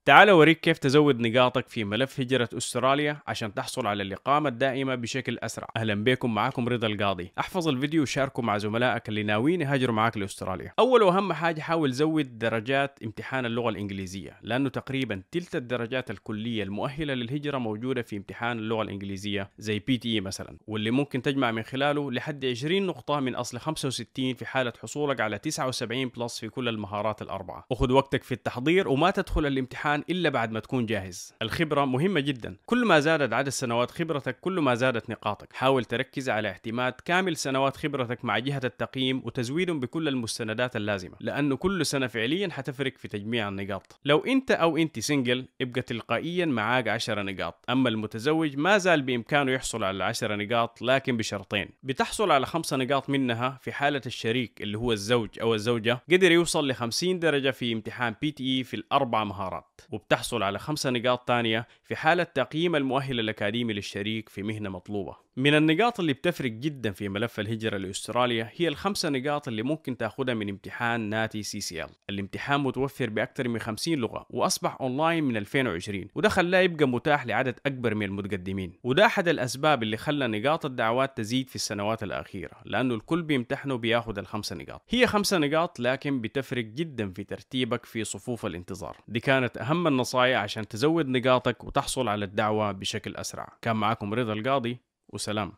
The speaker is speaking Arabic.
تعال أوريك كيف تزود نقاطك في ملف هجرة أستراليا عشان تحصل على الإقامة الدائمة بشكل أسرع. أهلا بكم، معكم رضا القاضي. احفظ الفيديو وشاركه مع زملائك اللي ناويين يهاجروا معاك لأستراليا. أول وأهم حاجة، حاول زود درجات امتحان اللغة الإنجليزية، لأنه تقريبا تلت الدرجات الكلية المؤهلة للهجرة موجودة في امتحان اللغة الإنجليزية زي PTE مثلا، واللي ممكن تجمع من خلاله لحد 20 نقطة من أصل 65 في حالة حصولك على 79 بلس في كل المهارات الأربعة. وخذ وقتك في التحضير وما تدخل الامتحان إلا بعد ما تكون جاهز. الخبرة مهمة جدا، كل ما زادت عدد سنوات خبرتك كل ما زادت نقاطك. حاول تركز على اعتماد كامل سنوات خبرتك مع جهة التقييم وتزويدهم بكل المستندات اللازمة، لأنه كل سنة فعليا حتفرق في تجميع النقاط. لو أنت أو أنت سنجل يبقى تلقائيا معاك 10 نقاط، أما المتزوج ما زال بإمكانه يحصل على 10 نقاط، لكن بشرطين: بتحصل على 5 نقاط منها في حالة الشريك اللي هو الزوج أو الزوجة قدر يوصل ل 50 درجة في امتحان PTE في الأربع مهارات، وبتحصل على 5 نقاط تانية في حالة تقييم المؤهل الأكاديمي للشريك في مهنة مطلوبة. من النقاط اللي بتفرق جدا في ملف الهجرة لأستراليا هي ال5 نقاط اللي ممكن تاخدها من امتحان ناتي CCL. الامتحان متوفر بأكثر من 50 لغة وأصبح أونلاين من 2020، وده خلاه يبقى متاح لعدد أكبر من المتقدمين. وده أحد الأسباب اللي خلى نقاط الدعوات تزيد في السنوات الأخيرة، لأنه الكل بيمتحنوا بياخد ال5 نقاط. هي 5 نقاط لكن بتفرق جدا في ترتيبك في صفوف الانتظار. دي كانت أهم النصائح عشان تزود نقاطك وتحصل على الدعوة بشكل أسرع. كان معكم رضا القاضي، وسلام.